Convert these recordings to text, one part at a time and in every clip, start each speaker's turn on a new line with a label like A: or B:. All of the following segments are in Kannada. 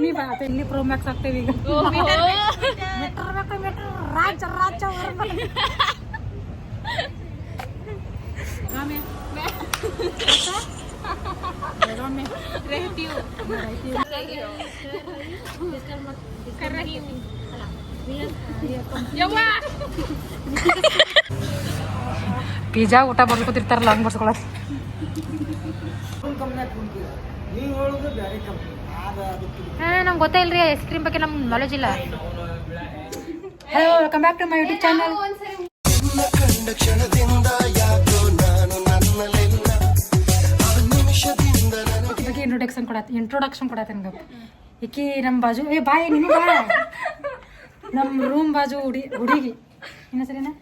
A: ನೀ ಬಾ ಇಲ್ಲಿ ಪ್ರೋ ಮ್ಯಾಕ್ಸ್ ಆಗ್ತೇವೆ ಈಗ ರಾಜ ರಾಜ ಪಿಜ್ಜಾ ಊಟ ಬರ್ಕೊತಿರ್ತಾರಲ್ಲ ಹಂಗೆ ಬರ್ಸ್ಕೊಳಕ್ ನಂಗೆ ಗೊತ್ತೇ ಇಲ್ರಿ ಐಸ್ ಕ್ರೀಮ್ ಬಗ್ಗೆ ನಮ್ಗೆ ನಾಲೆಜ್ ಇಲ್ಲ. Hello welcome back to my YouTube channel. ಬಗ್ಗೆ ಇಂಟ್ರೊಡಕ್ಷನ್ ಕೊಡತ್ತೇನೆ ಈಕಿ ನಮ್ಮ ಬಾಜು ಬಾಯ್ ನೀನು ಬಾ ನಮ್ಮ ರೂಮ್ ಬಾಜು ಹುಡುಗಿ ಇನ್ನ ಸರಿನಾ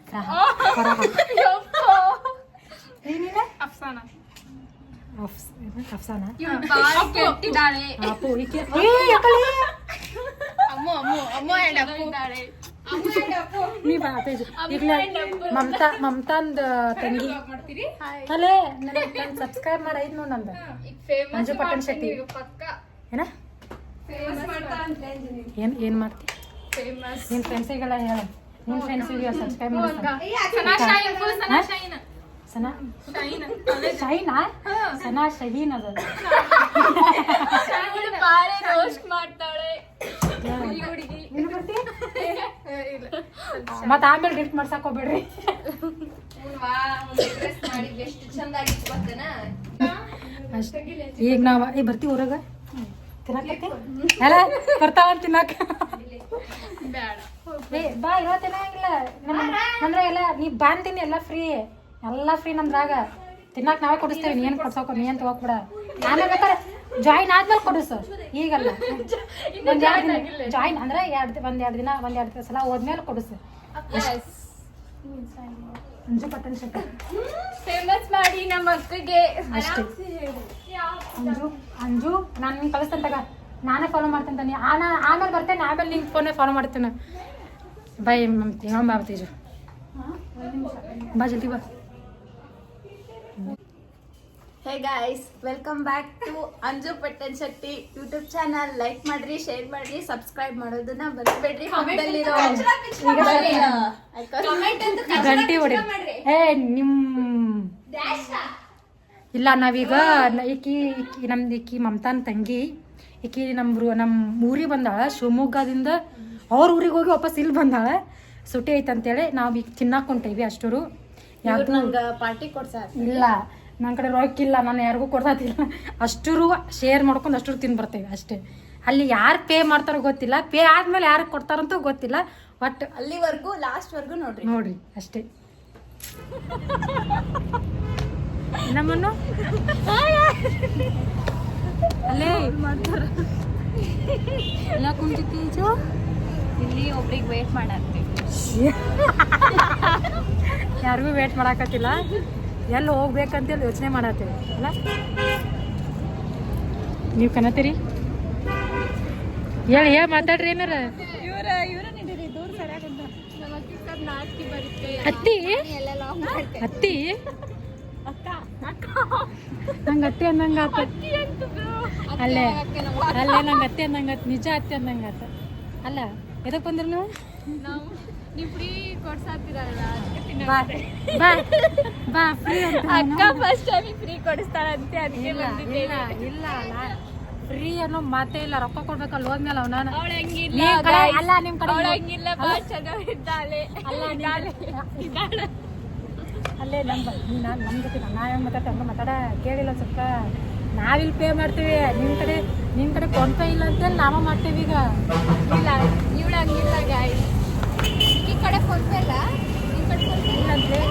A: ಏನಿಲ್ಲ ಅಫ್ಸಾನಾ ಮಮತಾಂದ ತಂಗಿ ಅಲ್ಲೇ ಸಬ್ಸ್ಕ್ರೈಬ್ ಮಾಡೈತ್ ನೋಡ್ ನಂದ ಮಂಜು ಪಟ್ಟಣ್ ಶೆಟ್ಟಿ ಏನ ಏನ್ ಮಾಡ್ತಿ ನಿನ್ ಫ್ರೆಂಡ್ಸಿಗೆಲ್ಲ ಹೇಳ ನಿನ್ ಫ್ರೆಂಡ್ಸಿಗೆ ಸಬ್ಸ್ಕ್ರೈಬ್ ಸನಾ ಶಹೀನಾ ಸನಾ ಶಹೀನ್ ಅದ ಮತ್ತ ಆಮೇಲೆ ಗಿಫ್ಟ್ ಮಾಡ್ಸಕ್ ಹೋಗ್ಬೇಡ್ರಿ. ಈಗ ನಾವ ಬರ್ತೀವಿ ಊರಾಗ ತಿನ್ನಕ್ಕೆ ಎಲ್ಲ ಬರ್ತಾವ ತಿನ್ನಕ ಬಾ ಇವತ್ತೇನ ಆಗಿಲ್ಲ ಅಂದ್ರೆ ಎಲ್ಲ ನೀ ಬಾಂತೀನಿ ಎಲ್ಲ ಫ್ರೀ ನಮ್ದ್ರಾಗ ತಿನ್ನಾಕ ನಾವೇ ಕೊಡಿಸ್ತೇವೆ. ನೀ ಏನ್ ಕೊಡ್ಸೋಕ ನೀ ಏನ್ ತಗೋಕ್ ಬಿಡ ಆಮೇಲೆ ಬೇಕಾದ್ರೆ ಜಾಯಿನ್ ಆದ್ಮೇಲೆ ಕೊಡಿಸು ಈಗಲ್ಲ ಜಾಯಿನ್ ಅಂದ್ರೆ ಒಂದೆರಡು ಸಲ ಹೋದ್ಮೇಲೆ ಕೊಡಿಸು. ಅಂಜು ಪಟ್ಟಣ್ ಶೆಟ್ಟಿ
B: ಫೇಮಸ್ ಮಾಡಿ ನಮ್ಮ ಅಕ್ಕಗೆ
A: ಅಷ್ಟೇ. ಅಂಜು ನಾನು ನಿಂಗೆ ಕಳಿಸ್ತೇನೆ ತಗ ನಾನೇ ಫಾಲೋ ಮಾಡ್ತೇನೆ ಆಮೇಲೆ ಬರ್ತೇನೆ ಆಮೇಲೆ ನಿಂಗೆ ಫೋನೇ ಫಾಲೋ ಮಾಡ್ತೇನೆ. ಬೈ ಬಾ ತೇಜು ಬಾ ಜಲ್ದಿ ಬಾ.
B: Hey guys welcome back to Anju Pattan Shetty YouTube channel. Like ಮಾಡ್ರಿ, ಶೇರ್ ಮಾಡ್ರಿ, ಸಬ್ಸ್ಕ್ರೈಬ್ ಮಾಡೋದನ್ನ ಮರಿಬೇಡ್ರಿ.
A: ಗಂಟಿ ಹೊಡಿ ಇಲ್ಲ ನಾವೀಗ ಈಕಿ ಮಮತಾನ್ ತಂಗಿ ಈಕಿ ನಮ್ಮ ಊರಿಗೆ ಬಂದಾಳ ಶಿವಮೊಗ್ಗದಿಂದ. ಅವ್ರ ಊರಿಗೆ ಹೋಗಿ ವಾಪಸ್ ಇಲ್ಲಿ ಬಂದಾಳ. ಸುಟಿ ಐತಂತೇಳಿ ನಾವು ಈಗ ತಿನ್ನಾಕ ಹೊಂಟೇವಿ ಅಷ್ಟರು.
B: ಪಾರ್ಟಿ ಕೊಡ್ಸ
A: ಇಲ್ಲ ನನ್ನ ಕಡೆ ರೊಕ್ಕಿಲ್ಲ, ನಾನು ಯಾರಿಗೂ ಕೊಡ್ಸಾತಿಲ್ಲ. ಅಷ್ಟರು ಶೇರ್ ಮಾಡ್ಕೊಂಡು ಅಷ್ಟರು ತಿಂದು ಬರ್ತೇವೆ ಅಷ್ಟೇ. ಅಲ್ಲಿ ಯಾರು ಪೇ ಮಾಡ್ತಾರೋ ಗೊತ್ತಿಲ್ಲ, ಪೇ ಆದ್ಮೇಲೆ ಯಾರಿಗೆ ಕೊಡ್ತಾರಂತೂ ಗೊತ್ತಿಲ್ಲ. ಒಟ್ಟು
B: ಅಲ್ಲಿವರೆಗೂ ಲಾಸ್ಟ್ವರೆಗೂ ನೋಡ್ರಿ
A: ಅಷ್ಟೇ. ನಮ್ಮನ್ನು ಅಲ್ಲೇ ಎಲ್ಲ ಕುಂತಿದ್ದೀಜು
B: ಇಲ್ಲಿ ಒಬ್ರಿಗೆ ವೇಟ್ ಮಾಡತ್ತೀವಿ.
A: ಯಾರಿಗೂ ವೇಟ್ ಮಾಡಾಕತ್ತಿಲ್ಲ, ಎಲ್ಲಿ ಹೋಗ್ಬೇಕಂತೇಳಿ ಯೋಚನೆ ಮಾಡತ್ತೀವಿ ಅಲ್ಲ. ನೀವು ಕನತೀರಿ ಹೇಳಿ ಮಾತಾಡ್ರಿ ಏನಾರ. ಅತ್ತಿ ನಂಗೆ ಅತ್ತಿ ಅಂದಂಗಾತ. ಅಲ್ಲೇ ನಂಗೆ ಅತ್ತಿ ಅಂದಂಗಾತ, ನಿಜ ಅತ್ತಿ ಅಂದಂಗಾತ. ಅಲ್ಲ ಎದಕ್ಕೆ ಬಂದ್ರಿ ನೀವು? ಬಾ ಫ್ರೀ
B: ಅಕ್ಕ ಫಸ್ಟ್ ಟೈಮ್ ಫ್ರೀ ಕೊಡಿಸ್ತಾಳಂತೆ.
A: ಇಲ್ಲ ಫ್ರೀ ಅನ್ನೋ ಮಾತೇ ಇಲ್ಲ, ರೊಕ್ಕ ಕೊಡ್ಬೇಕಲ್ಲ ಹೋದ್ಮೇಲೆ ಅವನ ಅಲ್ಲ ನಿಮ್ ಕಡೆ ಅಲ್ಲೇ ನಮ್ ಜೊತೆ ನಾವ್ ಮಾತಾಡ ಕೇಳಿಲ್ಲ ಸ್ವಲ್ಪ. ನಾವಿಲ್ಲಿ ಪೇ ಮಾಡ್ತೀವಿ, ನಿಮ್ ಕಡೆ ಕೊಂತ ಇಲ್ಲ ಅಂತೇಳಿ ನಾವ ಮಾಡ್ತೇವಿ ಈಗ.
B: ಇಲ್ಲ ಇವಳು ಹಂಗಿಲ್ಲ ಗಾಯ್ಸ್, ಈ ಕಡೆ ಕೊಂತ ಇಲ್ಲ, ಈ ಕಡೆ
A: ಇಲ್ಲಂದ್ರೆ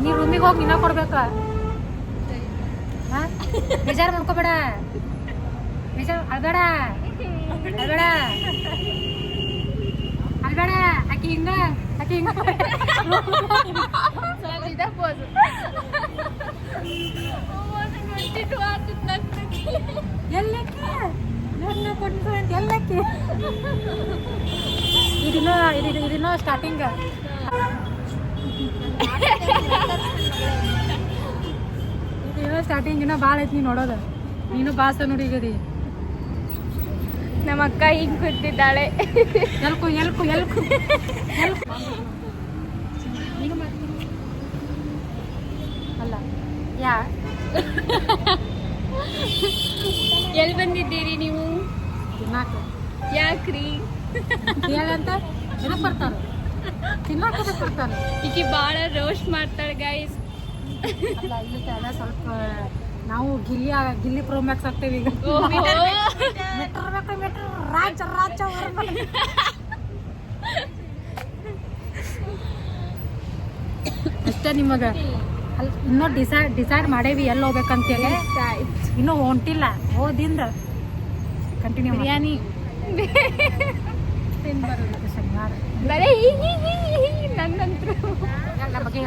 A: ನೀ ರೂಮಿಗೆ ಹೋಗಿ ನಿನ್ನ ಕೊಡ್ಬೇಕ. ಬೇಜಾರು ಮಾಡ್ಕೋಬೇಡ, ಅಳ್ಬೇಡ ಆಕಿ ಹಿಂಗ
B: ಪೋಸು
A: ಎಲ್ಲಕ್ಕೆ ನನ್ನ ಕೊಂಡ್ಕೊಂಡ್ ಎಲ್ಲಕ್ಕೆ ಇದನ್ನ ಸ್ಟಾರ್ಟಿಂಗ್ ಇನ್ನೂ ಭಾಳ ಐತಿ ನೀ ನೋಡೋದು. ನೀನು ಬಾಸ ನುಡಿಗದಿ.
B: ನಮ್ಮ ಅಕ್ಕ ಹಿಂಗ್ ಕೂತಿದ್ದಾಳೆ.
A: ಎಲ್ಕು ಎಲ್ಕು ಎಲ್ಕು ಅಲ್ಲ ಯಾ
B: ಎಲ್ಲಿ ಬಂದಿದ್ದೀರಿ ನೀವು?
A: ತಿನ್ನಾಕ
B: ಯಾಕ್ರಿ?
A: ಹೇಳಂತ ಏನಕ್ಕೆ ಬರ್ತಾರೆ? ತಿನ್ನಾಕ ಬರ್ತಾರೆ.
B: ಈಕಿ ಭಾಳ ರೋಸ್ಟ್ ಮಾಡ್ತಾಳೆ ಗೈಸ್.
A: ಅಲ್ಲ ಇಲ್ಲ ಸ್ವಲ್ಪ ನಾವು ಗಿಲ್ಲಿ ಪ್ರೋಮ್ಯಾಕ್ಸ್ ಆಗ್ತೇವೆ ಈಗ. ಮೆಟ್ರ್ ಬೇಕು ಮೆಟ್ರ್ ರಾಜ ರಾಜ ಅಷ್ಟೇ ನಿಮಗೆ ಅಲ್ಲಿ ಇನ್ನೂ ಡಿಸೈಡ್ ಮಾಡೇವಿ ಎಲ್ಲಿ ಹೋಗ್ಬೇಕಂತೇಳಿ. ಇನ್ನೂ ಹೊಂಟಿಲ್ಲ, ಹೋದಿಂದ ಕಂಟಿನ್ಯೂ
B: ಬಿರಿಯಾನಿ
A: ಬರೋದು ಶನಿವಾರ.
B: ಬರೀ ನನ್ನಂತೂ
A: ನಮ್ಮ ಬಗ್ಗೆ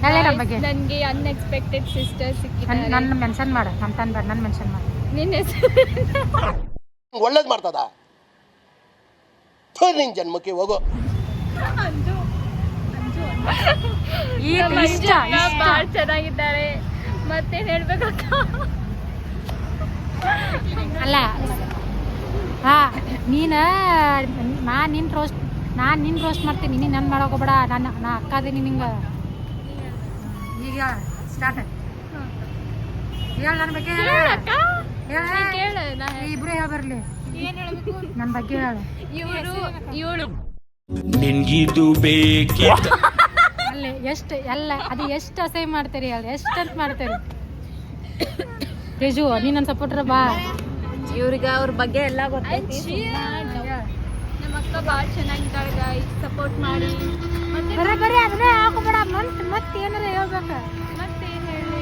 A: ಹೇಳೇ ನಮ್ಮ ಬಗ್ಗೆ.
B: ನನಗೆ ಅನ್ಎಕ್ಸ್ಪೆಕ್ಟೆಡ್ ಸಿಸ್ಟರ್ ಸಿಕ್ಕಿದ್ದಾರೆ.
A: ನನ್ನ ಮೆನ್ಷನ್ ಮಾಡ, ನಮ್ಮ ತಂದು ಬೇಡ, ನನ್ನ ಮೆನ್ಷನ್ ಮಾಡ.
B: ನಿನ್ನ ಹೆಸರು
C: ಒಳ್ಳೇದು ಮಾಡ್ತದ ನಿನ್ ಜನ್ಮಕ್ಕೆ ಹೋಗೋ.
A: ಈಗ ಇಷ್ಟ
B: ಭಾಳ ಚೆನ್ನಾಗಿದ್ದಾರೆ. ಮತ್ತೇನು ಹೇಳ್ಬೇಕಕ್ಕ?
A: ಅಲ್ಲ ಹಾ ನಾನು ನಿನ್ನ ರೋಸ್ಟ್ ಮಾಡ್ತೀನಿ, ನೀನು ನನ್ನ ಮಾಡೋಕೋಬೇಡ. ನಾ ಅಕ್ಕದೀನಿ ನಿಂಗೆ. ಈಗ ಸ್ಟಾರ್ಟ್ ಹೇಳ ನನ್ನ ಬಗ್ಗೆ. ಇಬ್ರು ಹೇಳ ಬರ್ಲಿ. ನನ್ನ ಬಗ್ಗೆ ಹೇಳ.
B: ಇವಳು
D: ನಿನ್ಗಿದು ಬೇಕೇ
A: ಅಲ್ಲಿ ಎಷ್ಟು ಎಲ್ಲ ಅದು ಎಷ್ಟು ಅಸಹ್ಯ ಮಾಡ್ತೀರಿ ಹೇಳಿ, ಎಷ್ಟು ಅಂತ ಮಾಡ್ತೀರಿ. ತೇಜು ನೀನು ನನ್ನ ಸಪೋರ್ಟ್ರ ಬಾ.
B: ಇವ್ರಿಗೆ ಅವ್ರ ಬಗ್ಗೆ ಎಲ್ಲ ಗೊತ್ತೈತಿ. ನಮ್ಮ ಅಕ್ಕ ಭಾಳ ಚೆನ್ನಾಗಿದ್ದಾಳೆ ಗಾಯ್ಸ್, ಸಪೋರ್ಟ್ ಮಾಡಿ. ಮತ್ತೆ
A: ಬರೀ ಅದನ್ನೇ ಹಾಕೋಬೇಡ, ಮತ್ತೆ ಏನಾರ ಹೇಳ್ಬೇಕು.
B: ಮತ್ತೇನು ಹೇಳಿ?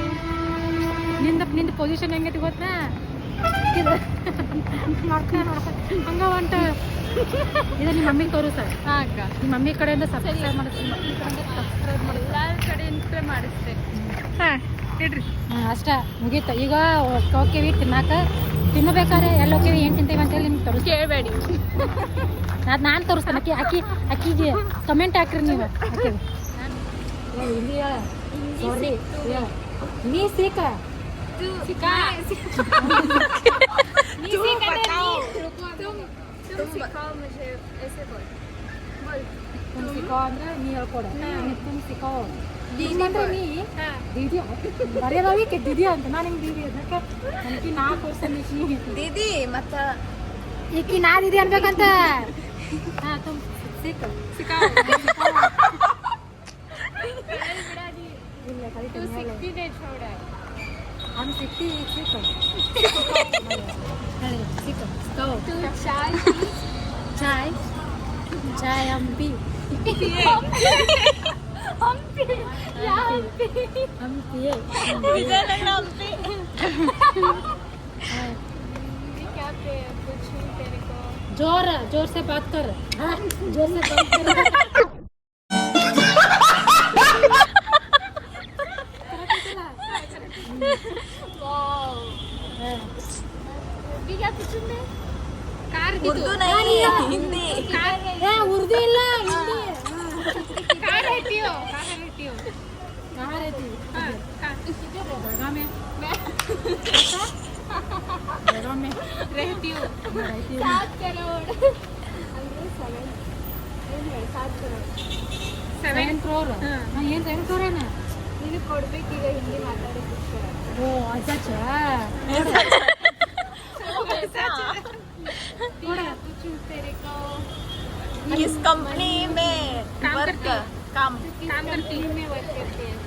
A: ನಿಂದ ಪೊಸಿಷನ್ ಹೆಂಗೈತಿ ಗೊತ್ತಾ? ಹಂಗ ಹೊಂಟ ಇದು ನಿಮ್ಮ ಮಮ್ಮಿಗೆ ತೋರು ಸರ್.
B: ಹಾಂ ಅಕ್ಕ,
A: ನಿಮ್ಮ ಮಮ್ಮಿ ಕಡೆಯಿಂದ ಸಬ್ಸ್ಕ್ರೈಬ್ ಮಾಡಿಸ್ತೀನಿ, ಸಬ್ಸ್ಕ್ರೈಬ್ ಮಾಡಿ
B: ಎಲ್ಲರ ಕಡೆಯಿಂದ ಮಾಡಿಸ್ತೇನೆ. ಹಾಂ ಇಡ್ರಿ.
A: ಅಷ್ಟೇ ಮುಗೀತು. ಈಗ ಹೋಗ್ತೀವಿ ತಿನ್ನಬೇಕಾದ್ರೆ ಎಲ್ಲ ಹೋಗ್ತೀವಿ, ಏನು ತಿಂತೀವಿ ಅಂತೇಳಿ ನಿಮ್ಗೆ ತೋರಿಸ್
B: ಕೇಳಬೇಡಿ.
A: ಅದು ನಾನು ತೋರಿಸ್ತೇನೆ. ಅಕ್ಕಿಗೆ ಕಮೆಂಟ್ ಹಾಕ್ರಿ ನೀವು. ಸಾರಿ ನೀ ಸೀಕ ಸಿಕ್ಕೋ ಅಂದ್ರೆ ನೀ ಹೇಳ್ಕೊಡ. ಸಿಕ್ಕೋ ಅಂದ್ರೆ ನೀ ದೀದಿ ಬರೆಯೋದವಿ ದಿದಿ ಅಂತ. ನಾನು ಹಿಂಗೆ ದೀದಿ ಅದಕ್ಕೆ ನನಗೆ 4 ವರ್ಷ
B: ದೀದಿ ಮತ್ತ
A: ಈಕಿ ನಾ ದೀದಿ ಅನ್ಬೇಕಂತ. ಹಾಂ ತುಂಬ ಸಿಕ್ಕ ಇಲ್ಲ ಕಲಿತೀನಿ. हम सिक्की सिक्को सिक्को
B: तू चाय
A: चाय चाय हम पी हम पिए
B: क्या पे पूछूं तेरे को?
A: जोर से बात कर. हाँ जोर से बात कर.
B: क्या पूछूं मैं?
E: उर्दू नहीं हिंदी.
A: उर्दू ಇಲ್ಲ ಹಿಂದಿ.
B: कहाँ रहती हो?
A: कहाँ रहती बेलगाम में. बेलगाम में
B: रहती हूँ.
A: रहती हूँ.
B: 7 करोड़. 7 करोड़.
A: 7 crore. हाँ ಏನು 7 crore ಏನ?
B: ನೀನು ಕೊಡ್ಬೇಕೀಗ ಹಿಂದಿ ಮಾತಾಡೋದಕ್ಕೆ.
A: ಓ ಅಜ್ಜಾ
B: पूछूं तेरे को?
E: किस कंपनी में वर्क काम
B: कंपनी में वर्क करते हैं.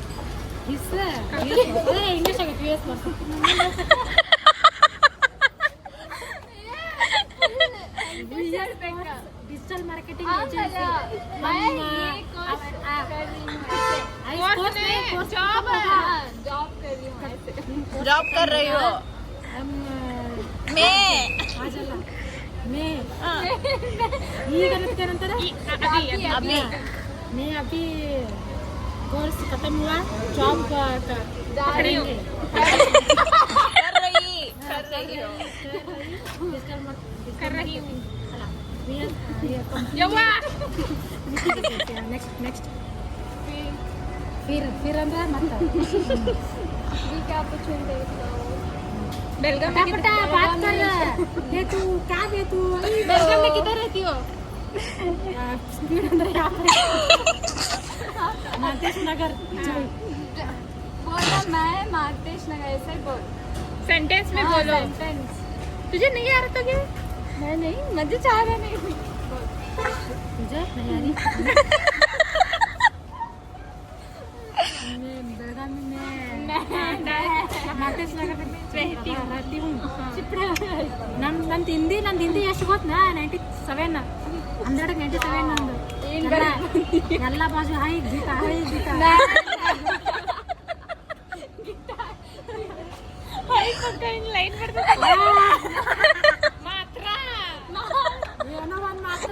A: ಇಂಗ್ಲಿಷ್ ಆಗೈತಿ. US digital marketing agency.
E: Job कर रही हो. मैं अभी
A: मैं अभी कोर्स खत्म हुआ, जॉब पकड़ेंगे.
E: कर रही हूँ.
A: नेक्स्ट फिर अंदर मत
B: भी क्या पूछूं तेरे को?
E: बेलगाम में
A: बात कर ये तू क्या बे तू
E: बेलगाम में किधर रहती हो?
A: स्पीड अंदर यहाँ पर मातेश नगर
B: बोला मैं मार्केश नगर ऐसे बोल
E: सेंटेंस में बोलो।
B: सेंटेंस
E: तुझे नहीं आ रहा था क्या?
B: मैं नहीं मुझे चाह रहा नहीं
A: तुझे नहीं आ रही मैं बेलगामी में ಮಾತೇಶ್ ನಗರ रहती हूँ ನಂದು ಹಿಂದಿ ಎಷ್ಟು ಗೊತ್ತಾ 97 97 ನಂದು ಎಲ್ಲ ಬಾಜು ಹಾಯ್ ಗೀತಾ
E: लाइन पर मात्रा
A: ಏನೋ ಒಂದು ಮಾತ್ರ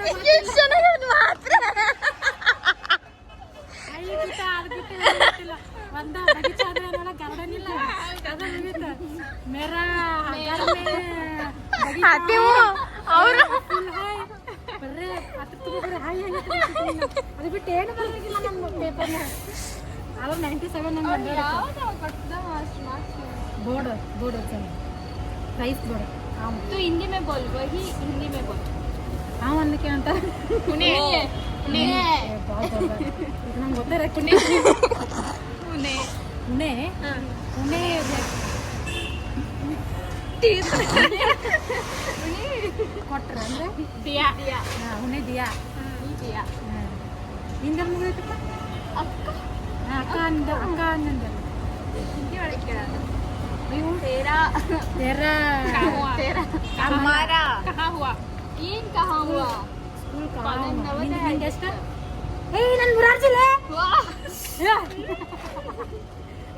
A: ಗೊತ್ತಿಲ್ಲ ಒಂದ ಬಗೀಚಾದ್ರೆ ಗಾರ್ಡನ್ ಇಲ್ಲ ಅದು ಮುಗೀತು ಮೇರಾ
E: आती हूँ और
A: ಬರ್ರೆ ಅದು ಹಾಯ್ ಅದು ಬಿಟ್ಟು ಏನು ಬರೋದಿಲ್ಲ ನಮ್ಮ ಪೇಪರ್ನ ಅದು 97 ನಂಗೆ बोर्ड प्राइस बोर्ड
B: तो हिंदी में बोल वही हिंदी में बोल
A: हाँ ಅನ್ನಕ್ಕೆ ಅಂತ
E: पुणे
A: ನಂಗೆ ಗೊತ್ತಿರ
E: पुणे
A: ಕೊಟ್ರ ಅಂದ್ರೆ
E: दिया
A: ಪುಣೆ ದಿಯಾ ಹಿಂಗ ಮುಗಿತಪ್ಪ ಅಕ್ಕ ಅನ್ನಂದ
B: हिंदी वाले क्या
A: ನೀವು
B: तेरा
A: तेरा
B: तेरा
E: हमारा कहाँ हुआ?
B: इन कहाँ हुआ
A: ಸ್ಕೂಲ್
B: ಕಾಲೇಜ್ ನವೋದಯ.
A: ನಿಂಗೆ ಎಷ್ಟು ಏಯ್ ನನ್ನ ಮುರಾರ್ಜಿಲೆ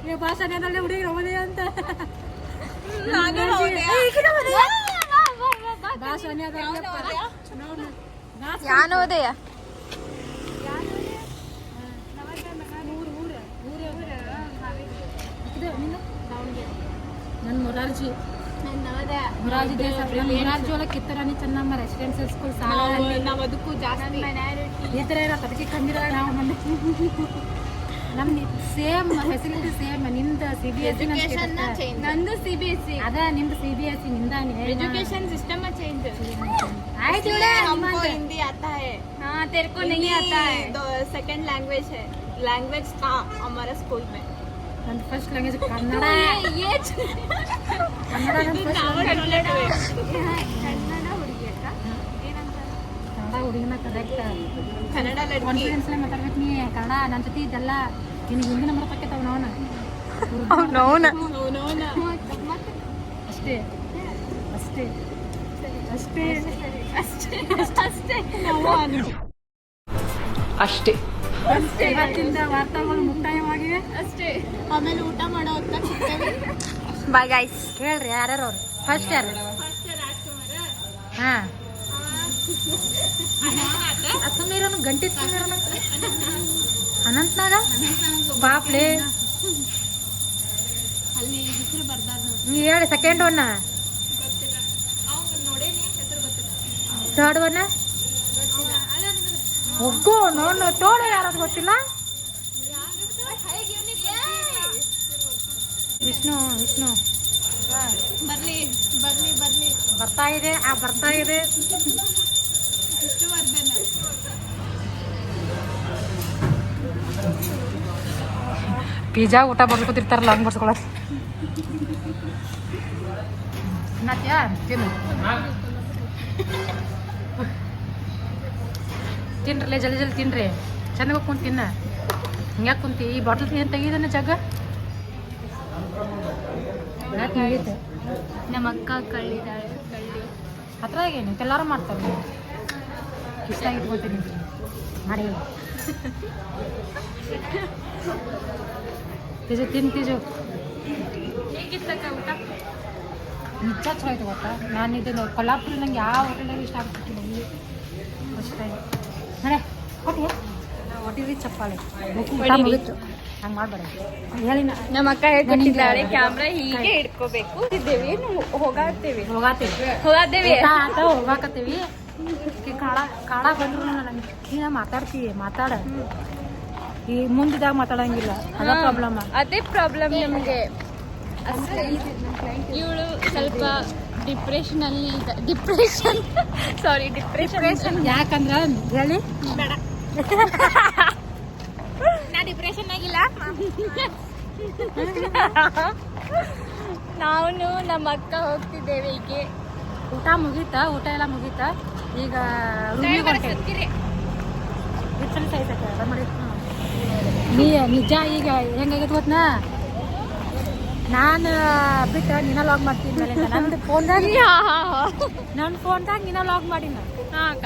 A: ಏ ಭಾಷಣದಲ್ಲಿ ಹುಡುಗಿ ನವೋದಯ ಅಂತ
E: ನಾನು ನವೋದಯ.
B: ಯಾನೋದಯ
A: ನನ್ನ ಮೊರಾರ್ಜಿ
B: ನವೋದಯ
A: ಮೊರಾರ್ಜಿ ದೇಸಾಯಿ ಮೊರಾರ್ಜಿ ಒಳಗೆ ಕಿತ್ತರಾಣಿ ಚೆನ್ನಮ್ಮ ರೆಸಿಡೆನ್ಸಿಯಲ್ ಸ್ಕೂಲ್ ಸಾಲ
E: ನಾವು ಅದಕ್ಕೂ ಜಾಸ್ತಿ
A: ಈ ಥರ ಇರತ್ತೆ ಅದಕ್ಕೆ ಕಂದಿರ ನಾವು ನಮ್ಮ ಸೇಮ್ ಫೆಸಿಲಿಟಿ ಸೇಮ್ ನಿಮ್ದು CBSE
B: ನಂದು CBSE
A: ಅದ ನಿಮ್ದು CBSE ನಿಂದಾನೆ
E: एजुकेशन सिस्टम में चेंज
A: ಆಯ್ತು
E: हमको हिंदी आता है
B: हाँ तेरे को नहीं आता है
E: सेकंड लैंग्वेज है लैंग्वेज का हमारे स्कूल में
A: ನನ್ನ ಫಸ್ಟ್ ಲ್ಯಾಂಗ್ವೇಜ್ ಕನ್ನಡ
B: ये
A: ಕನ್ನಡ ನನ್ನ ಫಸ್ಟ್
B: ಕನ್ನಡ ಹುಡುಗಿ ಅಕ್ಕ ಏನಂತ
A: ಕನ್ನಡ ಹುಡುಗಿನ ಕರೆಕ್ಟ್
E: कन्नड़ लड़की
A: ಕಾನ್ಫಿಡೆನ್ಸ್ ಮಾತಾಡ್ಬೇಕು ನೀ ಕನ್ನಡ ನನ್ನ ಜೊತೆ ಇದೆಲ್ಲ ನಿನಗೆ ಹಿಂದಿ ನಂಬರ್ ತಕ್ಕೈತವ ನಾವನ ಅಷ್ಟೇ ಅಷ್ಟೇ ಅಷ್ಟೇ
E: ಅಷ್ಟೇ
A: ಇವತ್ತಿಂದ ವಾರ್ತಾಗಳು ಮುಕ್ತಾಯವಾಗಿವೆ
B: ಅಷ್ಟೇ
E: ಆಮೇಲೆ ಊಟ ಮಾಡೋ ಹೊತ್ತಾಗ ಸಿಗ್ತೇವೆ
B: ಬಾಯ್ ಗೈಸ್
A: ಹೇಳ್ರಿ ಯಾರ್ಯಾರು ಅವ್ರು ಫಸ್ಟ್ ಯಾರು ಹಾಂ ಸುಮ್ಮನಿರೋನು ಗಂಟೆ ಸುಮ್ಮನಿರೋನು ಅನಂತ್ನಾಗ ಪಾಪ್ಲೆ
B: ಅಲ್ಲಿ ಹೆಸರು ಬರ್ದಾರ
A: ನೀ ಹೇಳಿ ಸೆಕೆಂಡ್ ಒನ್ನ ಥರ್ಡ್ ಒನ್ನ ಒಗ್ಗೋ ನೋಡು ತೋಡು ಯಾರದು ಗೊತ್ತಿಲ್ಲ ವಿಷ್ಣು
B: ಬರ್ಲಿ ಬರ್ಲಿ ಬರ್ಲಿ
A: ಬರ್ತಾ ಇದೆ ಬರ್ತಾ ಇದೆ
B: ವಿಷ್ಣುವರ್ಧನ
A: ಪಿಜ್ಜಾ ಊಟ ಬರ್ಕೊತಿರ್ತಾರಲ್ಲ ಹಂಗೆ ಬರ್ಸ್ಕೊಳಕ್ಕೆ ತಿನ್ನತ್ಯಾ ತಿನ್ನು ತಿನ್ರಲ್ಲೇ ಜಲ್ದಿ ಜಲ್ದಿ ತಿನ್ರಿ ಚೆನ್ನಾಗಿ ಕುಂತು ತಿನ್ನ ಹಿಂಗ್ಯಾಕೆ ಕುಂತಿ ಈ ಬಾಟಲ್ ಏನು ತೆಗಿದಾನೆ ಜಗ್ಗ ಯಾಕೆ ಮುಗೀತು
B: ನಮ್ಮ ಅಕ್ಕ ಕಳ್ಳಿದಾಳೆ ಕಳ್ಳಿ
A: ಹತ್ರ ಏನು ಎಲ್ಲರೂ ಮಾಡ್ತಾರೆ ಇಷ್ಟ ಇಟ್ಕೊತೀನಿ ಮಾಡಿ ತಿಜು ತಿಂತೀಜು
B: ಹೇಗಿತ್ತಕ್ಕ ಊಟ
A: ನಿಜ ಚಲೋ ಆಯ್ತು ಗೊತ್ತಾ ನಾನು ಇದನ್ನು ಕೊಲ್ಲಾಪುರ ನಂಗೆ ಯಾವ ಹೋಟೆಲ್ದಾಗ ಇಷ್ಟ ಆಗ್ತಿಲ್ಲ ಇಲ್ಲಿ ಅಷ್ಟೇ ನಡೆ ಕೊಟ್ಟು ಹೊಟ್ಟಿರಿ ಚಪ್ಪಾಳೆ ಊಟ ಮುಗಿತು ಹಂಗೆ ಮಾಡಬೇಡ ಹೇಳಿ
B: ನಮ್ಮ ಅಕ್ಕ ಹೇಳ್ಕೊಟ್ಟಿದ್ದಾಳೆ ಕ್ಯಾಮ್ರಾ ಹೀಗೆ ಇಟ್ಕೋಬೇಕು ಇದ್ದೇವೆ ಹೋಗಾಡ್ತೇವೆ
A: ಹೋಗಾತೀವಿ ಹೋಗಾಕತ್ತೀವಿ ಕಾಳ ಬಂದ್ರು ನನಗೆ ನೀನು ಮಾತಾಡ್ತೀವಿ ಮಾತಾಡ ಈ ಮುಂದಿದಾಗ ಮಾತಾಡಂಗಿಲ್ಲ ಅದ ಪ್ರಾಬ್ಲಮ್
B: ಅದೇ ಪ್ರಾಬ್ಲಮ್ ನಮಗೆ
E: ಇವಳು ಸ್ವಲ್ಪ ಡಿಪ್ರೆಷನಲ್ಲಿ ಡಿಪ್ರೆಷನ್
A: ಯಾಕಂದ್ರ ಹೇಳಿ
E: ನಾ ಡಿಪ್ರೆಷನ್ ಆಗಿಲ್ಲ ನಾವು ನಮ್ಮ ಅಕ್ಕ ಹೋಗ್ತಿದ್ದೇವೆ ಹೀಗೆ
A: ಊಟ ಮುಗೀತಾ ಊಟ ಎಲ್ಲ ಮುಗೀತಾ ಈಗ ರೂಮಿಗೆ ಹೊಂಟೇವಿ. ನೀ ನಿಜ ಈಗ ಹೆಂಗಾಗೈತೆ ಗೊತ್ತಾ ನಾನು ಬಿಟ್ಟು ನೀನ ಲಾಗ್ ಮಾಡ್ತೀನಿ ನಂದು ಫೋನ್ದಾಗ ನನ್ನ ಫೋನ್ದಾಗ ನೀನ ಲಾಗ್ ಮಾಡಿನ
E: ಹಾಂ ಅಕ್ಕ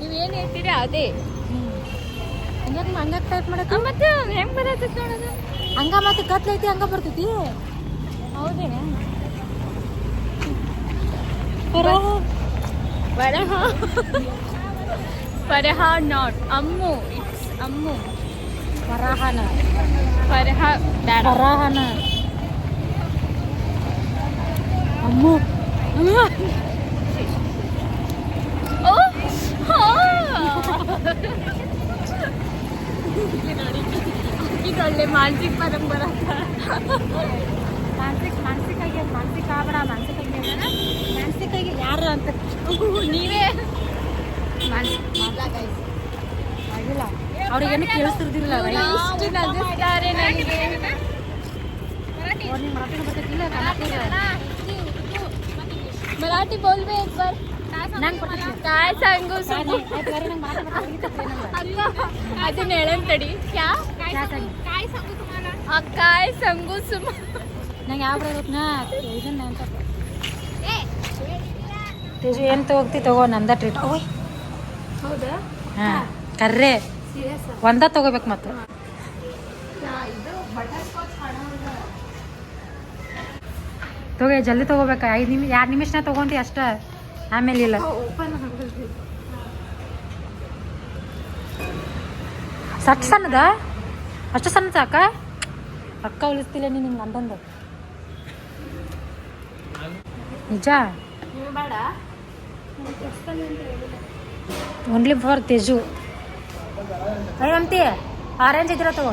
E: ನೀವೇನು ಹೇಳ್ತೀರಿ ಅದೇ
A: ಹಂಗ ಟೈಪ್ ಮಾಡಕ್ಕೆ
E: ಮತ್ತೆ ಹೆಂಗೆ ಬರತ್ತೈತೆ ನೋಡೋದು
A: ಹಂಗ ಮತ್ತೆ ಕತ್ಲೈತಿ ಹಂಗ ಬರ್ತೈತಿ
E: ಹೌದೇನೆ ಫರಹ ನಾಟ್ ಅಮ್ಮು ಇಟ್ಸ್ ಅಮ್ಮು
A: ಫರಾಹನ
E: ಫರಹ ಬೇಡ
A: ಫರಾಹನ ಅಮ್ಮು
E: ಓ ಇದೊಳ್ಳೆ ಮಾನಸಿಕ ಪರಂಗ್ ಬರತ್ತ
A: ಮಾನಸಿಕ ಆಗ್ಬೇಡ ಮಾನಸಿಕಾಗಿ ಯಾರು ಅಂತ
E: ನೀವೇ
A: ಆಗಿಲ್ಲ ಅವ್ರಿಗೇನು ಕೇಳಿಸ್ತಿರ್ದಿಲ್ಲ
E: ಇಷ್ಟು ನಗಿಸ್ತಾರೆ ನನಗೆ मराठी बोल बे एक बार काय सांगू अजून ಹೇಳನ್ ತಡಿ क्या काय सांगू तुम्हाला काय सांगू
A: ನಂಗೆ ಯಾವ ಗೊತ್ತಾ ಇದನ್ನ ಅಂತ ತೇಜು ಏನು ತಗೋಗ್ತಿ ತಗೋ ನಂದ ಟ್ರೀಟ್ ಓಯ್
E: ಹೌದಾ
A: ಹಾಂ ಕರ್ರೆ ಒಂದ ತಗೋಬೇಕು ಮತ್ತೆ ತಗೋ ಜಲ್ದಿ ತಗೋಬೇಕು 5 ನಿಮಿಷ 2 ನಿಮಿಷನ ತಗೊಂಡು ಅಷ್ಟ ಆಮೇಲೆ ಇಲ್ಲ ಸಟ್ ಸಣ್ಣದ ಅಷ್ಟು ಸಣ್ಣ ಸಾಕ ರೊಕ್ಕ ಉಳಿಸ್ತಿಲ್ಲ ನೀನು ನಿಂಗೆ ಅಂದಂದು ನಿಜ
E: ಬೇಡ
A: ಓನ್ಲಿ ಫಾರ್ ತೇಜು ಅಂತಿ ಆರೆಂಜ್ ಇದ್ರ ತಗೋ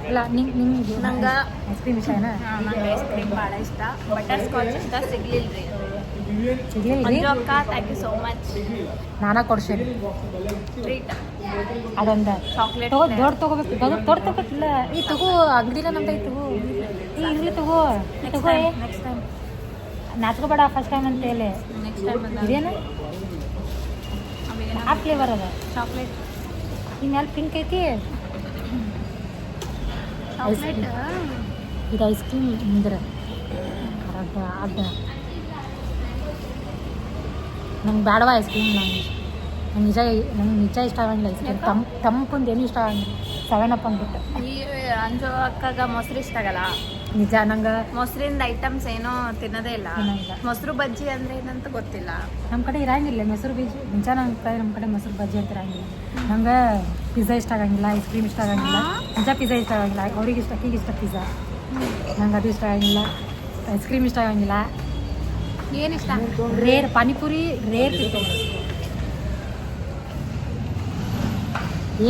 A: ಇಲ್ಲ ನಿಮ್ಗೆ
E: ನಂಗೆ
A: ಐಸ್ ಕ್ರೀಮ್ ಇಷ್ಟನಾ
E: ನಂಗೆ ಐಸ್ ಕ್ರೀಮ್ ಭಾಳ ಇಷ್ಟ ಬಟರ್ ಸ್ಕಾಚ್ ಇಷ್ಟ ಸಿಗ್ಲಿಲ್ರಿ
A: ಸಿಗ್ಲಿಲ್ಲ
E: ಮಂಜು ಅಕ್ಕ ಥ್ಯಾಂಕ್ ಯು ಸೋ ಮಚ್
A: ನಾನಾ ಕೊಡ್ಸೇನಿ
E: ಟ್ರೀಟ್
A: ಅದೊಂದ
E: ಚಾಕ್ಲೇಟ್
A: ತಗೋ ದೊಡ್ಡ ತಗೋಬೇಕು ದೊಡ್ಡ ತಗೋಬೇಕಿಲ್ಲ ಈ ತಗೋ ಅಂಗಡಿಲ ನಮ್ದು ಐತಿ ತಗೋ ಇಲ್ಲಿ ತಗೋ ತಗೋ
E: ನೆಕ್ಸ್ಟ್ ಟೈಮ್
A: ನಾಚ್ಕೋಬೇಡ ಫಸ್ಟ್ ಟೈಮ್ ಅಂತ ಹೇಳಿ
E: ನೆಕ್ಸ್ಟ್ ಟೈಮ್
A: ಇದೇನು ಆ ಫ್ಲೇವರ್ ಅದ
E: ಚಾಕ್ಲೇಟ್
A: ಇನ್ಯಾಲ್ ಪಿಂಕ್ ಐತಿ
E: ಚಾಕ್ಲೇಟ್
A: ಇದು ಐಸ್ ಕ್ರೀಮ್ ಹಿಂದ್ರ ಅಡ್ಡ ಅಡ್ಡ ನಂಗೆ ಬೇಡವ ಐಸ್ ಕ್ರೀಮ್ ನಂಗೆ ನಿಜ ಇಷ್ಟ ಆಗಂಗಿಲ್ಲ ಐಸ್ ಕ್ರೀಮ್ ತಂಪಂದು ಏನೂ ಇಷ್ಟ ಆಗಂಗಿಲ್ಲ 7 ಅಂದ್ಬಿಟ್ಟು
E: ಈ ಅಂಜು ಅಕ್ಕಗ ಮೊಸರು ಇಷ್ಟ ಆಗಲ್ಲ
A: ನಿಜ ನಂಗೆ
E: ಮೊಸರಿಂದ ಐಟಮ್ಸ್ ಏನೋ ತಿನ್ನೋದೇ ಇಲ್ಲ
A: ತಿನ್ನಂಗಿಲ್ಲ.
E: ಮೊಸರು ಬಜ್ಜಿ ಅಂದ್ರೆ ಏನಂತ ಗೊತ್ತಿಲ್ಲ
A: ನಮ್ಮ ಕಡೆ ಇರಂಗಿಲ್ಲ ಮೊಸರು ಬೀಜ ನಿಜ ನಮ್ಮ ಕಡೆ ಮೊಸರು ಬಜ್ಜಿ ಅಂತ ಇರಂಗಿಲ್ಲ ನಂಗೆ ಪಿಜ್ಜಾ ಇಷ್ಟ ಆಗಂಗಿಲ್ಲ ಐಸ್ ಕ್ರೀಮ್ ಇಷ್ಟ ಆಗಂಗಿಲ್ಲ ನಿಜ ಪಿಜ್ಜಾ ಇಷ್ಟ ಆಗಂಗಿಲ್ಲ ಅವ್ರಿಗೆ ಇಷ್ಟ ಹೀಗೆ ಇಷ್ಟ ಪಿಜ್ಜಾ ನಂಗೆ ಅದು ಇಷ್ಟ ಆಗಂಗಿಲ್ಲ ಐಸ್ ಕ್ರೀಮ್ ಇಷ್ಟ ಆಗಂಗಿಲ್ಲ
E: ಏನು ಇಷ್ಟ
A: ರೇರ್ ಪಾನಿಪುರಿ ರೇರ್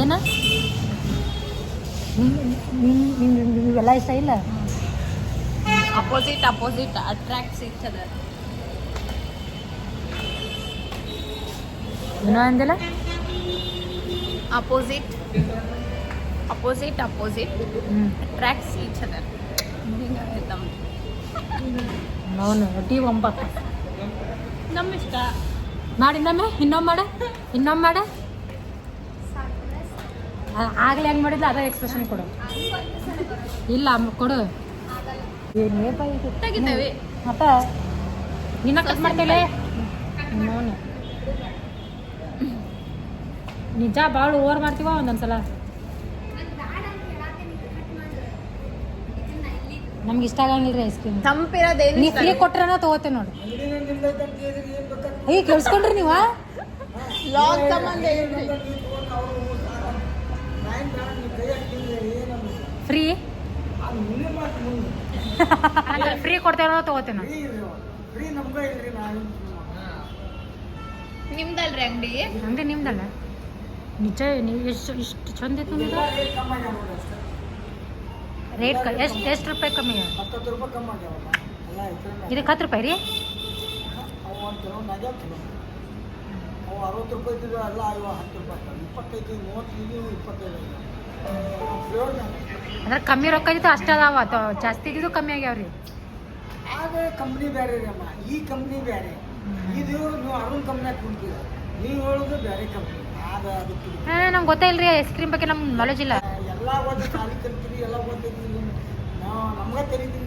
A: ಏನ ನಿಮ್ಗೆಲ್ಲ ಇಷ್ಟ ಇಲ್ಲ
E: ಅಪೋಸಿಟ್ ಅಟ್ರಾಕ್ಟ್ಸ್ ಈಚ್ ಅದರ್
A: ಏನೋ ಅಂದಿಲ್ಲ
E: ಅಪೋಸಿಟ್
A: ಹ್ಞೂ
E: ಅಟ್ರಾಕ್ಟ್ಸ್ ಈಚ್ ಅದರ್
A: ನೋನು ಒಟ್ಟಿ 9
E: ನಮ್ಮ ಇಷ್ಟ
A: ಮಾಡಿ ಇನ್ನೊಮ್ಮೆ ಮಾಡ ಆಗಲೇ ಹೆಂಗೆ ಮಾಡಿದ್ಲ ಅದ ಎಕ್ಸ್ಪ್ರೆಷನ್ ಕೊಡು ಇಲ್ಲ ಕೊಡು ಏನೇ
E: ತೆಗಿತೇವೆ
A: ಮತ್ತೆ ನಿನ್ನ ಕಟ್ ಮಾಡ್ತೇವೆ ನೋನು ನಿಜ ಭಾಳ ಓವರ್ ಮಾಡ್ತೀವ ಒಂದೊಂದ್ಸಲ ನಮ್ಗೆ ಇಷ್ಟ ಆಗಂಗಿಲ್ಲ ರೀ ಐಸ್ ಕ್ರೀಮ್
E: ತಂಪಿರೋದೇನು
A: ನೀವು ಫ್ರೀ ಕೊಟ್ರೆ ತಗೋತೇವೆ ನೋಡಿ ಈಗ ಕೇಳಿಸ್ಕೊಂಡ್ರಿ ನೀವು
E: ಲಾಗ್ ಸಂಬಂಧ ಹೇಳ್ರಿ
A: ಫ್ರೀ ಫ್ರೀ ಕೊಡ್ತೇವೆ ತಗೋತೇವೆ ನಾವು
E: ನಿಮ್ದಲ್ರಿ ಅಂಗಡಿ
A: ಹಂಗೆ ನಿಮ್ದಲ್ಲ ನಿಜ ನೀವು ಇಷ್ಟು ಚಂದ ಇತ್ತು ನಿಮ್ದು ರೇಟ್ ಎಷ್ಟು ರೂಪಾಯಿ ಕಮ್ಮಿ?
F: 10 ರೂಪಾಯಿ ಕಮ್ಮಿ ಆಗ್ಯಾವಲ್ಲ ಎಲ್ಲ ಐತೆ.
A: ಇದಕ್ಕೆ 10 ರೂಪಾಯಿ ರೀ?
F: ಅವು ಒಂದು ಕೆಲವೊಂದು ಆಗ್ಯಾವ ಕೆಲವೊಂದು. ಅವು 60 ರೂಪಾಯಿ ಇದ್ದಿದ್ದು ಎಲ್ಲ ಇವ 10 ರೂಪಾಯಿ ಆಗ್ತಾವೆ. 25, 30, 25 ಫ್ಲೇವರ್
A: ಅಂದ್ರೆ ಕಮ್ಮಿ ರೊಕ್ಕ ಇದ್ದು ಅಷ್ಟೇ ಅದಾವ ಅಥವಾ ಜಾಸ್ತಿ ಇದ್ದಿದ್ದು ಕಮ್ಮಿ ಆಗ್ಯಾವ್ರಿ?
F: ಆಗ ಕಂಪ್ನಿ ಬೇರೆ ರೀ ಅಮ್ಮ, ಈ ಕಂಪ್ನಿ ಬೇರೆ. ಇದು ನೀವು ಅರುಣ್ ಕಂಪ್ನಿಯಾಗ ಕುಂತೀರ, ನೀವು ಹೇಳೋದು ಬೇರೆ ಕಂಪ್ನಿ. ಆಗ ಅದಕ್ಕೆ
A: ನಂಗೆ ಗೊತ್ತಿಲ್ಲ ರೀ ಐಸ್ ಕ್ರೀಮ್ ಬಗ್ಗೆ ನಮ್ಗೆ ನಾಲೆಜ್ ಇಲ್ಲ.
F: ಎಲ್ಲ ಓದಿ ಖಾಲಿ ಕಲ್ತೀರಿ, ಎಲ್ಲ ಓದಿದ್ರಿ. ನಾವು ನಮ್ಗೆ ತೆರೀತೀನಿ.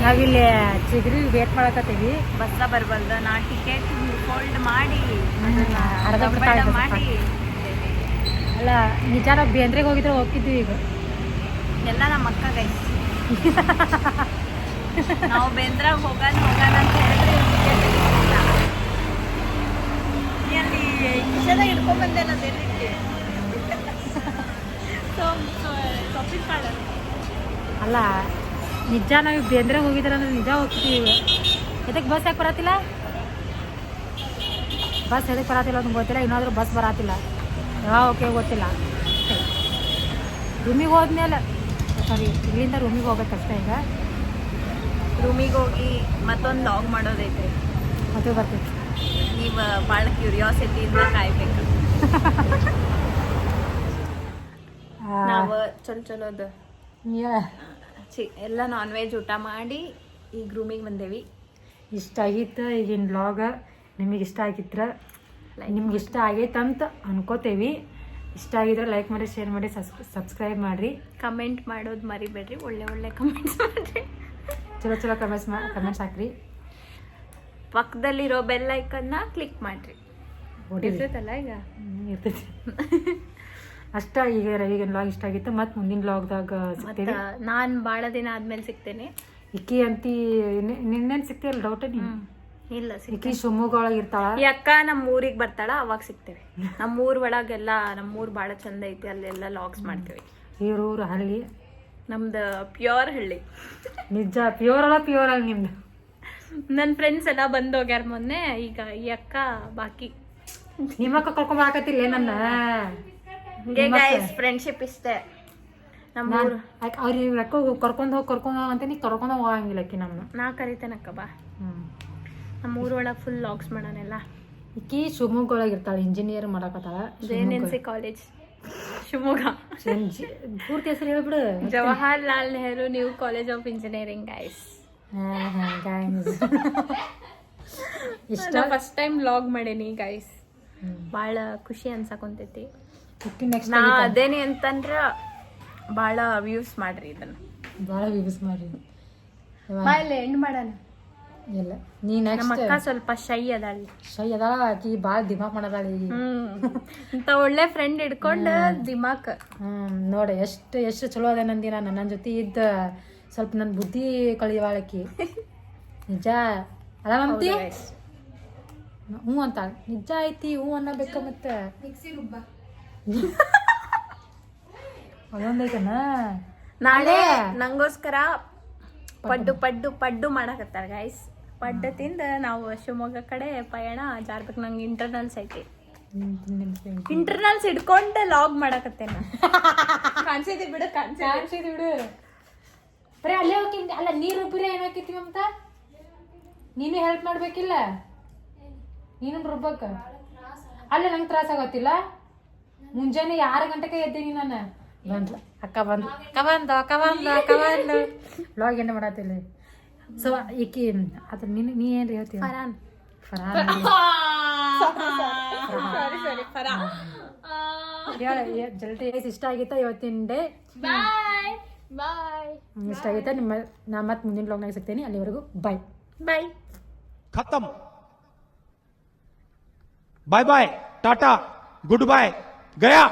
A: ನಾವಿಲ್ಲಿ ಚಿಗ್ರಿ ವೇಟ್ ಮಾಡಕತ್ತೀವಿ.
B: ಬಸ್ಸ ಬರ್ಬಲ್ದ ನಾ ಟಿಕೆಟ್ ಹೋಲ್ಡ್ ಮಾಡಿ
A: ಅರ್ಧ
B: ಮಾಡಿ
A: ಅಲ್ಲ ನಿಜ ನಾವು ಬೇಂದ್ರೆಗೆ ಹೋಗಿದ್ರೆ ಹೋಗ್ತಿದ್ವಿ. ಈಗ
B: ಎಲ್ಲ ನಮ್ಮ ಅಕ್ಕ ಗೈಸ್ ನಾವು ಬೇಂದ್ರಾಗ ಹೋಗೋಣ ಅಂತ ಹೇಳಿದ್ರೆ ಅಲ್ಲಿ ಕಿಶದಾಗ ಹಿಡ್ಕೊಂಡ್ ಬಂದೆ ನಾನು ಎಲ್ಲಿಗೆ ಶಾಪಿಂಗ್ ಕಾರ್ಡ್
A: ಅಲ್ಲ ನಿಜ ನಾವು ಬೇಂದ್ರೆಗೆ ಹೋಗಿದ್ರೆ ಅಂದ್ರೆ ನಿಜ ಹೋಗ್ತೀವಿ. ಇದಕ್ಕೆ ಬಸ್ ಯಾಕೆ ಬರತ್ತಿಲ್ಲ? ಬಸ್ ಎದಕ್ಕೆ ಬರತ್ತಿಲ್ಲ ಅಂತ ಗೊತ್ತಿಲ್ಲ. ಏನಾದರೂ ಬಸ್ ಬರತ್ತಿಲ್ಲ, ಯಾವಾಗ ಓಕೆ ಗೊತ್ತಿಲ್ಲ. ರೂಮಿಗೆ ಹೋದ್ಮೇಲೆ ಸಾರಿ ಇಲ್ಲಿಂದ ರೂಮಿಗೆ ಹೋಗ್ಬೇಕಷ್ಟೇ. ಈಗ
B: ರೂಮಿಗೆ ಹೋಗಿ ಮತ್ತೊಂದು ಲಾಗ್ ಮಾಡೋದೈತೆ.
A: ಮತ್ತೆ ಬರ್ತೀವಿ.
B: ನೀವು ಭಾಳ ಕ್ಯೂರಿಯಾಸಿಟಿಯಿಂದ ಕಾಯ್ಬೇಕು. ನಾವು ಚಲೋದು ಎಲ್ಲ ನಾನ್ ವೆಜ್ ಊಟ ಮಾಡಿ ಈಗ ರೂಮಿಗೆ ಬಂದೇವಿ.
A: ಇಷ್ಟ ಆಗಿತ್ತು ಈಗಿನ ವ್ಲಾಗ. ನಿಮಗೆ ಇಷ್ಟ ಆಗಿದ್ರೆ ನಿಮ್ಗೆ ಇಷ್ಟ ಆಗೈತಂತ ಅನ್ಕೋತೇವಿ. ಇಷ್ಟ ಆಗಿದ್ರೆ ಲೈಕ್ ಮಾಡಿ, ಶೇರ್ ಮಾಡಿ, ಸಬ್ಸ್ಕ್ರೈಬ್ ಮಾಡಿರಿ.
B: ಕಮೆಂಟ್ ಮಾಡೋದು ಮರಿಬೇಡ್ರಿ. ಒಳ್ಳೆ ಕಮೆಂಟ್ಸ್ ಮಾಡಿರಿ.
A: ಚಲೋ ಕಮೆಂಟ್ಸ್ ಹಾಕ್ರಿ.
B: ಪಕ್ಕದಲ್ಲಿರೋ ಬೆಲ್ ಐಕನ್ನ ಕ್ಲಿಕ್ ಮಾಡಿರಿ.
A: ಇರ್ತೈತಲ್ಲ ಈಗ ಇರ್ತೈತಿ ಅಷ್ಟ. ಈಗ ರವಿಗೆ ವ್ಲಾಗ್ ಇಷ್ಟ ಆಗಿತ್ತು. ಮತ್ತು ಮುಂದಿನ ವ್ಲಾಗ್ದಾಗ ಸಿಗ್ತೇವೆ.
B: ನಾನು ಭಾಳ ದಿನ ಆದ್ಮೇಲೆ ಸಿಗ್ತೇನೆ.
A: ಇಕ್ಕಿ ಅಂತಿ ನಿನ್ನೇನು ಸಿಗ್ತೀವಲ್ಲ ಡೌಟ್ ನೀ?
B: ಇಲ್ಲ
A: ಇಕ್ಕಿ ಶಿವಮೊಗ್ಗ ಒಳಗೆ ಇರ್ತಾಳ.
B: ಈ ಅಕ್ಕ ನಮ್ಮ ಊರಿಗೆ ಬರ್ತಾಳ, ಅವಾಗ ಸಿಗ್ತೇವೆ. ನಮ್ಮ ಊರ್ ಒಳಗೆಲ್ಲ ನಮ್ಮೂರು ಭಾಳ ಚಂದ ಐತಿ. ಅಲ್ಲೆಲ್ಲ ಲಾಗ್ಸ್ ಮಾಡ್ತೇವೆ.
A: ಇವ್ರೂರು ಹಳ್ಳಿ,
B: ನಮ್ದು ಪ್ಯೂರ್ ಹಳ್ಳಿ.
A: ನಿಜ ಪ್ಯೂರ್ ಅಲ್ಲ ನಿಮ್ದು.
B: ನನ್ನ ಫ್ರೆಂಡ್ಸ್ ಎಲ್ಲ ಬಂದು ಹೋಗ್ಯಾರ ಮೊನ್ನೆ. ಈಗ ಈ ಅಕ್ಕ ಬಾಕಿ
A: ನಿಮ್ಮಕ್ಕ ಕರ್ಕೊಂಬರಾಕತ್ತಿಲ್ಲ ನನ್ನ.
B: ಹಂಗೆ ಗೈಸ್, ಫ್ರೆಂಡ್ಶಿಪ್ ಇಷ್ಟೇ. ನಮ್ಮ ಊರು
A: ಅವ್ರಿಗೆ ರೊಕ್ಕ ಕರ್ಕೊಂಡು ಹೋಗಿ ಅಂತ ನೀ ಕರ್ಕೊಂಡು ಹೋಗಂಗಿಲ್ಲ ಅಕ್ಕಿ ನಮ್ಮನ್ನ.
B: ನಾ ಕರಿತೇನಕ್ಕ ಬಾ. ನಮ್ಮ ಊರೊಳಗೆ ಫುಲ್ ಲಾಗ್ಸ್ ಮಾಡೋಣೆಲ್ಲ.
A: ಈಕಿ ಶಿವಮೊಗ್ಗ ಒಳಗೆ ಇರ್ತಾಳೆ, ಇಂಜಿನಿಯರ್ ಮಾಡಕತ್ತಾಳ.
B: JNNC college Shivamogga.
A: ಪೂರ್ತಿ ಹೆಸರು ಹೇಳ್ಬಿಡು.
B: Jawaharlal Nehru new college of engineering guys.
A: ಇಷ್ಟ
B: ಫಸ್ಟ್ ಟೈಮ್ ಲಾಗ್ ಮಾಡೇನಿ ಗೈಸ್. ಭಾಳ ಖುಷಿ ಅನ್ಸಕೊಂತೈತಿ.
A: ನೆಕ್ಸ್ಟ್
B: ನಾ ಅದೇನಿ ಅಂತಂದ್ರ ಭಾಳ ವ್ಯೂಸ್ ಮಾಡ್ರಿ ಇದನ್ನ.
A: ಭಾಳ ವ್ಯೂಸ್ ಮಾಡ್ರಿ.
B: ಬಾಯಲ್ಲಿ ಎಂಡ್ ಮಾಡೋಣ.
A: ಇಲ್ಲ ನೀ
B: ನಮ್ಮ
A: ನೆಕ್ಸ್ಟ್
B: ಅಕ್ಕ ಸ್ವಲ್ಪ ಶೈ ಅದಾಳಿ.
A: ಶೈ ಅದಾಳ ಆಕಿ ಭಾಳ ದಿಮಾಕ್ ಮಾಡದಾಳ ಈಗ.
B: ಇಂಥ ಒಳ್ಳೆ ಫ್ರೆಂಡ್ ಹಿಡ್ಕೊಂಡು ದಿಮಾಕ್.
A: ನೋಡಿ ಎಷ್ಟು ಚಲೋ ಅದ ನಂದಿ. ನಾನು ನನ್ನ ಜೊತೆ ಇದ್ದ ಸ್ವಲ್ಪ ನನ್ನ ಬುದ್ಧಿ ಕಳಿವಾಳಕಿ. ನಿಜ ಅಲ್ಲ ಮಮತಿ? ಹ್ಞೂ ಅಂತ ನಿಜ ಐತಿ. ಹ್ಞೂ ಅನ್ನಬೇಕ. ಮತ್ತೆ ಅದೊಂದೈತನ.
B: ನಾಳೆ ನಂಗೋಸ್ಕರ ಪಡ್ಡು ಮಾಡಕತ್ತಾರ ಗೈಸ್. ಪಡ್ಡು ತಿಂದು ನಾವು ಶಿವಮೊಗ್ಗ ಕಡೆ ಪಯಣ ಜಾರ್ಬೇಕು. ನಂಗೆ ಇಂಟರ್ನಲ್ಸ್ ಐತಿ. ಇಂಟರ್ನಲ್ಸ್ ಹಿಡ್ಕೊಂಡು ಲಾಗ್ ಮಾಡಕತ್ತೇನ. ಕಾಣಿಸಿದಿ ಬಿಡು.
A: ಬರೀ ಅಲ್ಲೇ ಹೋಗಿಂದ ಅಲ್ಲ. ನೀರು ರುಬ್ಬಿರ ಏನಾಕೈತಿ ಮಮತ? ನೀನು ಹೆಲ್ಪ್ ಮಾಡ್ಬೇಕಿಲ್ಲ? ನೀನು ರುಬ್ಬಕ್ಕ ಅಲ್ಲ. ನಂಗೆ ತ್ರಾಸ ಆಗತ್ತಿಲ್ಲ. ಮುಂಜಾನೆ 6 ಗಂಟೆಗೆ ಎದ್ದೀನಿ ನಾನು. ಬಂದ್ಲ ಅಕ್ಕ ಬಂದು ವ್ಲಾಗ್ ಎಂಡ್ ಮಾಡತ್ತಿಲ್ಲ. ಸೊ ಈಕಿ ಅದ್ರ ನೀ ಏನ್ರಿ ಹೇಳ್ತೀವಿ?
B: ಫರಾನ್
A: ಜಲ್ದಿ ಇಷ್ಟ ಆಗಿತ್ತ ಇವತ್ತಿನ ಡೇ?
B: ಬಾಯ್.
A: ಇಷ್ಟ ಆಗೈತೆ ನಾ ಮತ್ತೆ ಮುಂದಿನ ವ್ಲಾಗ್ನಾಗ ಸಿಗ್ತೇನೆ. ಅಲ್ಲಿವರೆಗೂ ಬಾಯ್.
D: खत्म bye bye tata goodbye गया.